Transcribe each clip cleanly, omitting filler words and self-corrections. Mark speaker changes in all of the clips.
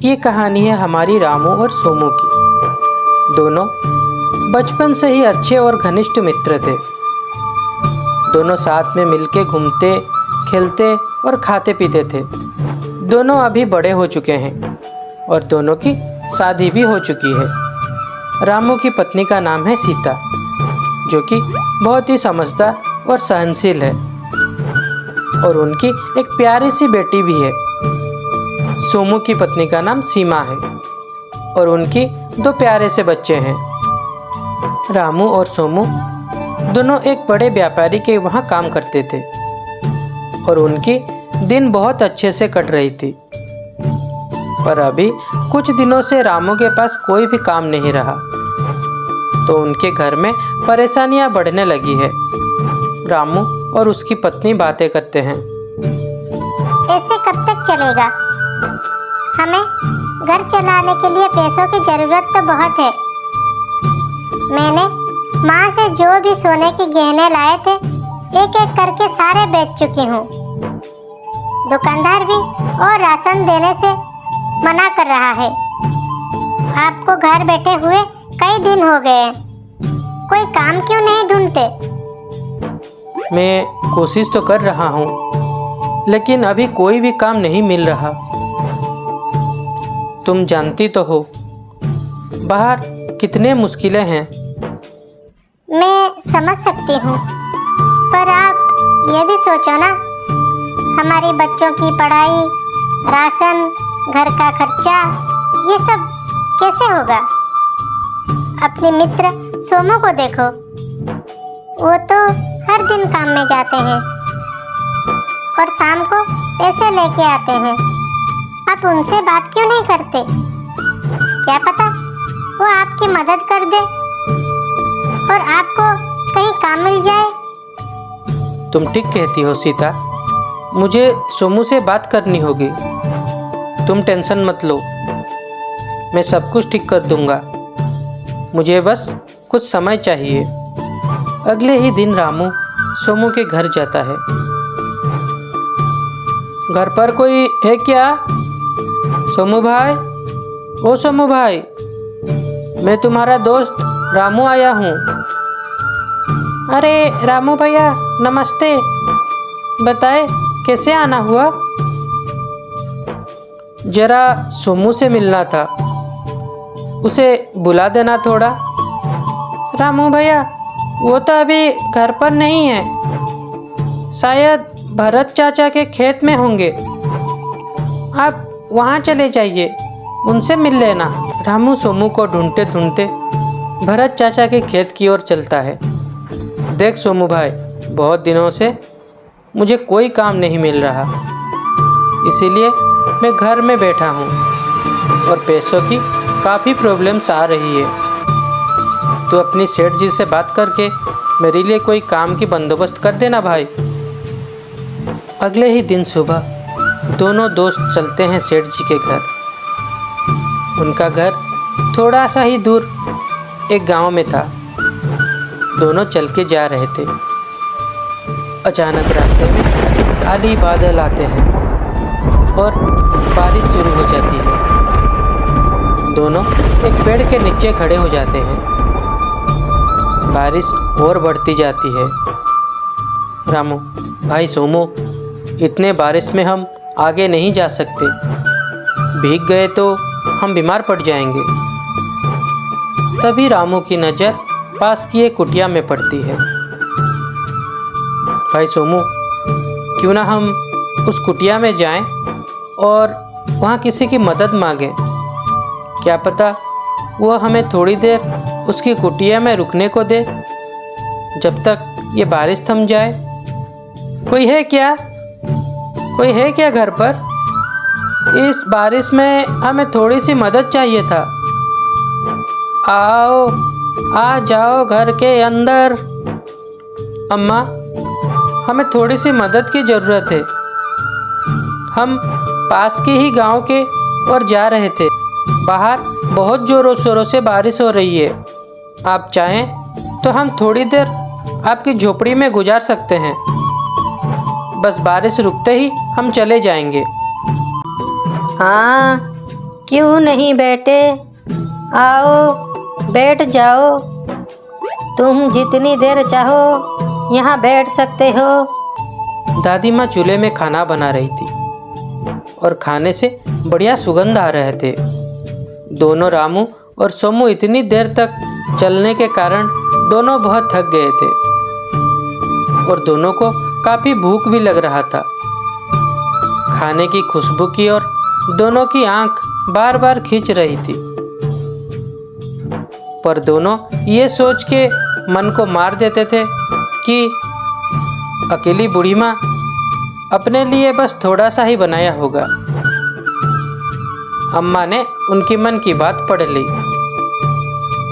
Speaker 1: ये कहानी है हमारी रामू और सोमू की। दोनों बचपन से ही अच्छे और घनिष्ठ मित्र थे। दोनों साथ में मिलके घूमते, खेलते और खाते पीते थे। दोनों अभी बड़े हो चुके हैं और दोनों की शादी भी हो चुकी है। रामू की पत्नी का नाम है सीता, जो कि बहुत ही समझदार और सहनशील है, और उनकी एक प्यारी सी बेटी भी है। सोमू की पत्नी का नाम सीमा है और उनकी 2 प्यारे से बच्चे हैं। रामू और सोमू दोनों एक बड़े व्यापारी के वहाँ काम करते थे और उनकी दिन बहुत अच्छे से कट रही थी। पर अभी कुछ दिनों से रामू के पास कोई भी काम नहीं रहा, तो उनके घर में परेशानियां बढ़ने लगी है। रामू और उसकी पत्नी बातें करते हैं।
Speaker 2: ऐसे कब तक चलेगा? हमें घर चलाने के लिए पैसों की जरूरत तो बहुत है। मैंने माँ से जो भी सोने के गहने लाए थे, एक एक करके सारे बेच चुकी हूँ। दुकानदार भी और राशन देने से मना कर रहा है। आपको घर बैठे हुए कई दिन हो गए, कोई काम क्यों नहीं ढूंढते?
Speaker 1: मैं कोशिश तो कर रहा हूँ, लेकिन अभी कोई भी काम नहीं मिल रहा। तुम जानती तो हो बाहर कितने मुश्किलें हैं।
Speaker 2: मैं समझ सकती हूँ, पर आप ये भी सोचो ना, हमारी बच्चों की पढ़ाई, राशन, घर का खर्चा, ये सब कैसे होगा? अपने मित्र सोमू को देखो, वो तो हर दिन काम में जाते हैं और शाम को पैसे लेके आते हैं। आप उनसे बात क्यों नहीं करते? क्या पता वो आपकी मदद कर दे और आपको कहीं काम मिल जाए।
Speaker 1: तुम ठीक कहती हो सीता, मुझे सोमू से बात करनी होगी। तुम टेंशन मत लो, मैं सब कुछ ठीक कर दूंगा। मुझे बस कुछ समय चाहिए। अगले ही दिन रामू सोमू के घर जाता है। घर पर कोई है क्या? सोमू भाई, ओ सोमू भाई, मैं तुम्हारा दोस्त रामू आया हूँ। अरे रामू भैया नमस्ते, बताए कैसे आना हुआ? जरा सोमू से मिलना था, उसे बुला देना थोड़ा। रामू भैया वो तो अभी घर पर नहीं है, शायद भरत चाचा के खेत में होंगे। आप वहाँ चले जाइए, उनसे मिल लेना। रामू सोमू को ढूंढते ढूंढते भरत चाचा के खेत की ओर चलता है। देख सोमू भाई, बहुत दिनों से मुझे कोई काम नहीं मिल रहा, इसीलिए मैं घर में बैठा हूँ और पैसों की काफ़ी प्रॉब्लम्स आ रही है। तो अपनी सेठ जी से बात करके मेरे लिए कोई काम की बंदोबस्त कर देना भाई। अगले ही दिन सुबह दोनों दोस्त चलते हैं सेठ जी के घर। उनका घर थोड़ा सा ही दूर एक गांव में था। दोनों चल के जा रहे थे। अचानक रास्ते में काली बादल आते हैं और बारिश शुरू हो जाती है। दोनों एक पेड़ के नीचे खड़े हो जाते हैं। बारिश और बढ़ती जाती है। रामू भाई, सोमू, इतने बारिश में हम आगे नहीं जा सकते। भीग गए तो हम बीमार पड़ जाएंगे। तभी रामू की नज़र पास की एक कुटिया में पड़ती है। भाई सोमू, क्यों ना हम उस कुटिया में जाएं और वहाँ किसी की मदद मांगें। क्या पता वो हमें थोड़ी देर उसकी कुटिया में रुकने को दे, जब तक ये बारिश थम जाए। कोई है क्या? कोई है क्या घर पर? इस बारिश में हमें थोड़ी सी मदद चाहिए था। आओ, आ जाओ घर के अंदर। अम्मा, हमें थोड़ी सी मदद की ज़रूरत है। हम पास के ही गांव के ओर जा रहे थे। बाहर बहुत ज़ोरों शोरों से बारिश हो रही है। आप चाहें तो हम थोड़ी देर आपकी झोपड़ी में गुजार सकते हैं। बस बारिश रुकते ही हम चले जाएंगे।
Speaker 3: हाँ, क्यों नहीं बेटे, आओ बैठ जाओ। तुम जितनी देर चाहो यहाँ बैठ सकते हो।
Speaker 1: दादी माँ चूल्हे में खाना बना रही थी और खाने से बढ़िया सुगंध आ रहे थे। दोनों रामू और सोमू इतनी देर तक चलने के कारण दोनों बहुत थक गए थे और दोनों को काफ़ी भूख भी लग रहा था। खाने की खुशबू की और दोनों की आंख बार बार खींच रही थी, पर दोनों ये सोच के मन को मार देते थे कि अकेली बूढ़ी माँ अपने लिए बस थोड़ा सा ही बनाया होगा। अम्मा ने उनकी मन की बात पढ़ ली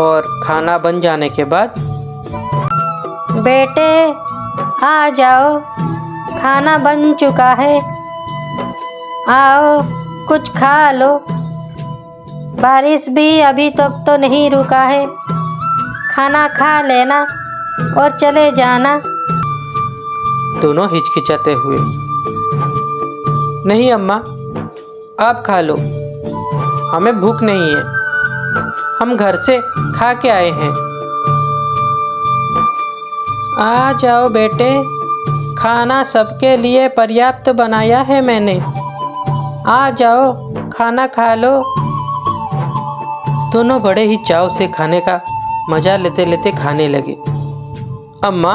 Speaker 1: और खाना बन जाने के बाद,
Speaker 3: बेटे आ जाओ, खाना बन चुका है, आओ कुछ खा लो। बारिश भी अभी तक तो नहीं रुका है, खाना खा लेना और चले जाना।
Speaker 1: दोनों हिचकिचाते हुए, नहीं अम्मा, आप खा लो, हमें भूख नहीं है, हम घर से खा के आए हैं। आ जाओ बेटे, खाना सबके लिए पर्याप्त बनाया है मैंने, आ जाओ खाना खा लो। दोनों बड़े ही चाव से खाने का मजा लेते लेते खाने लगे। अम्मा,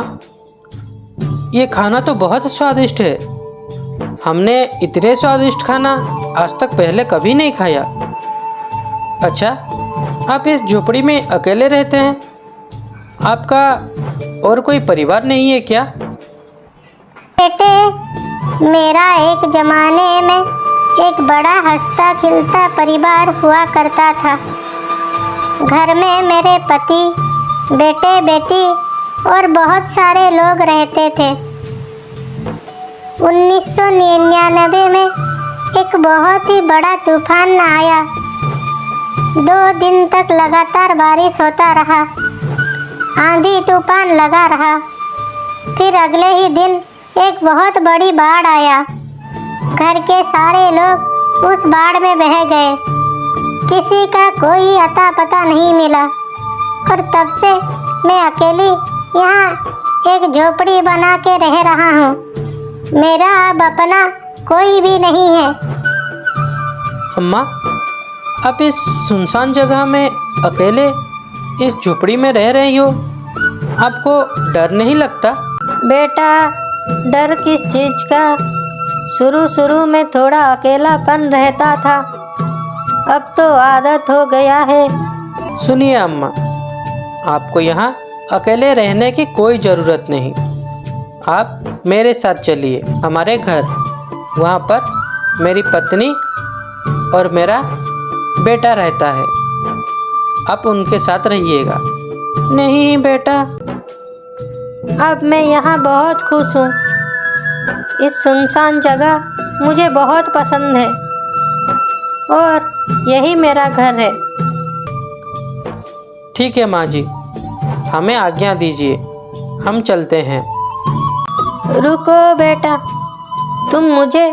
Speaker 1: ये खाना तो बहुत स्वादिष्ट है, हमने इतने स्वादिष्ट खाना आज तक पहले कभी नहीं खाया। अच्छा, आप इस झोपड़ी में अकेले रहते हैं? आपका और कोई परिवार नहीं है क्या?
Speaker 2: बेटे, मेरा एक जमाने में एक बड़ा हंसता खिलता परिवार हुआ करता था। घर में मेरे पति, बेटे बेटी और बहुत सारे लोग रहते थे। 1999 में एक बहुत ही बड़ा तूफान आया। 2 दिन तक लगातार बारिश होता रहा, आंधी तूफान लगा रहा। फिर अगले ही दिन एक बहुत बड़ी बाढ़ आया। घर के सारे लोग उस बाढ़ में बह गए, किसी का कोई अता पता नहीं मिला। और तब से मैं अकेली यहाँ एक झोपड़ी बना के रह रहा हूँ। मेरा अब अपना कोई भी नहीं है।
Speaker 1: अम्मा, आप इस सुनसान जगह में अकेले इस झोपड़ी में रह रही हो, आपको डर नहीं लगता?
Speaker 3: बेटा, डर किस चीज़ का? शुरू में थोड़ा अकेलापन रहता था, अब तो आदत हो गया है।
Speaker 1: सुनिए अम्मा, आपको यहाँ अकेले रहने की कोई ज़रूरत नहीं। आप मेरे साथ चलिए हमारे घर, वहाँ पर मेरी पत्नी और मेरा बेटा रहता है, आप उनके साथ रहिएगा। नहीं बेटा,
Speaker 3: अब मैं यहाँ बहुत खुश हूँ। इस सुनसान जगह मुझे बहुत पसंद है और यही मेरा घर है।
Speaker 1: ठीक है माँ जी, हमें आज्ञा दीजिए, हम चलते हैं।
Speaker 3: रुको बेटा, तुम मुझे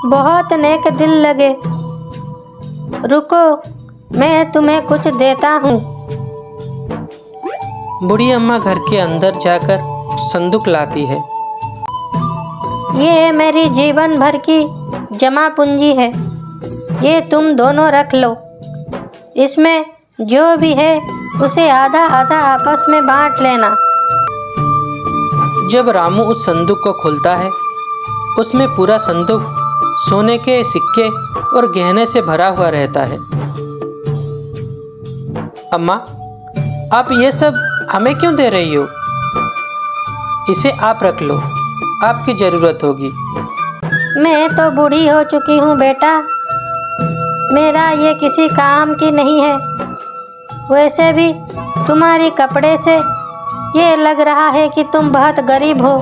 Speaker 3: बहुत नेक दिल लगे। रुको, मैं तुम्हें कुछ देता हूँ।
Speaker 1: बूढ़ी अम्मा घर के अंदर जाकर संदूक लाती है।
Speaker 3: ये मेरी जीवन भर की जमा पूंजी है, ये तुम दोनों रख लो। इसमें जो भी है उसे आधा आधा आपस में बांट लेना।
Speaker 1: जब रामू उस संदूक को खोलता है, उसमें पूरा संदूक सोने के सिक्के और गहने से भरा हुआ रहता है। अम्मा, आप ये सब हमें क्यों दे रही हो? इसे आप रख लो, आपकी ज़रूरत होगी।
Speaker 3: मैं तो बूढ़ी हो चुकी हूँ बेटा, मेरा ये किसी काम की नहीं है। वैसे भी तुम्हारी कपड़े से ये लग रहा है कि तुम बहुत गरीब हो,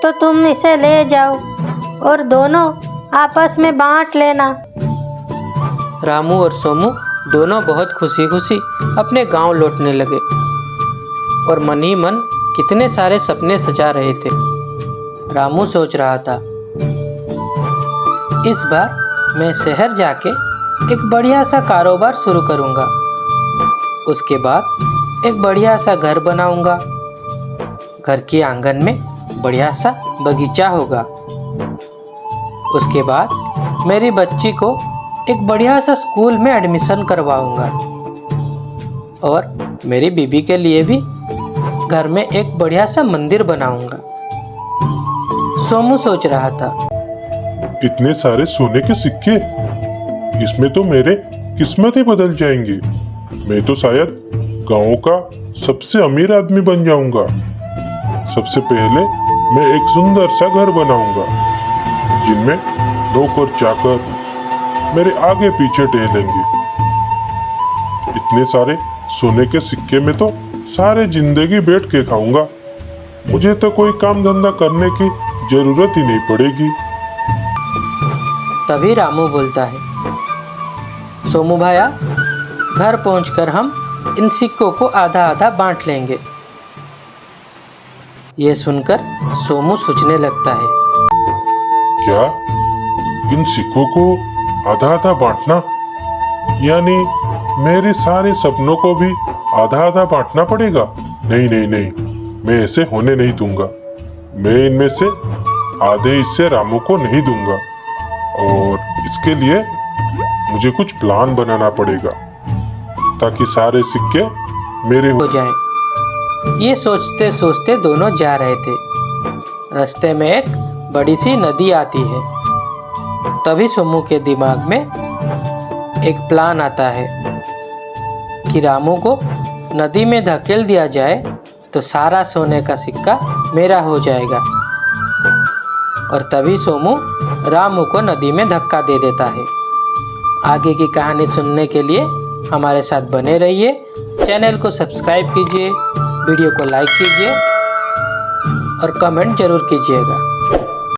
Speaker 3: तो तुम इसे ले जाओ और दोनों आपस में बांट लेना।
Speaker 1: रामू और सोमू दोनों बहुत खुशी खुशी अपने गांव लौटने लगे और मन ही मन कितने सारे सपने सजा रहे थे। रामू सोच रहा था, इस बार मैं शहर जाके एक बढ़िया सा कारोबार शुरू करूँगा। उसके बाद एक बढ़िया सा घर बनाऊँगा। घर के आंगन में बढ़िया सा बगीचा होगा। उसके बाद मेरी बच्ची को एक बढ़िया सा स्कूल में एडमिशन करवाऊँगा। और मेरी बीबी के लिए भी घर में एक बढ़िया सा मंदिर बनाऊँगा। सोमू सोच रहा था।
Speaker 4: इतने सारे सोने के सिक्के, इसमें तो मेरे किस्मत ही बदल जाएंगी। मैं तो शायद गांव का सबसे अमीर आदमी बन जाऊंगा। सबसे पहले मैं एक सुंदर सा घर बनाऊंगा जिनमें नौकर चाकर मेरे आगे पीछे टहलेंगे। इतने सारे सोने के सिक्के में तो सारे जिंदगी बैठ के खाऊंगा। मुझे तो कोई काम धंधा करने की जरूरत ही नहीं पड़ेगी।
Speaker 1: तभी रामू बोलता है, सोमू भाया, घर पहुंचकर हम इन सिक्कों को आधा आधा बांट लेंगे। ये सुनकर सोमू सोचने लगता है,
Speaker 4: क्या इन सिक्कों को आधा आधा बांटना, यानी मेरे सारे सपनों को भी आधा आधा बांटना पड़ेगा? नहीं नहीं नहीं, मैं ऐसे होने नहीं दूंगा। मैं इनमें से आधे हिस्से रामू को नहीं दूंगा और इसके लिए मुझे कुछ प्लान बनाना पड़ेगा ताकि सारे सिक्के मेरे
Speaker 1: हो जाए। ये सोचते सोचते दोनों जा रहे थे। रास्ते में एक बड़ी सी नदी आती है। तभी सोमू के दिमाग में एक प्लान आता है कि रामू को नदी में धकेल दिया जाए तो सारा सोने का सिक्का मेरा हो जाएगा। और तभी सोमू रामू को नदी में धक्का दे देता है। आगे की कहानी सुनने के लिए हमारे साथ बने रहिए। चैनल को सब्सक्राइब कीजिए, वीडियो को लाइक कीजिए और कमेंट जरूर कीजिएगा।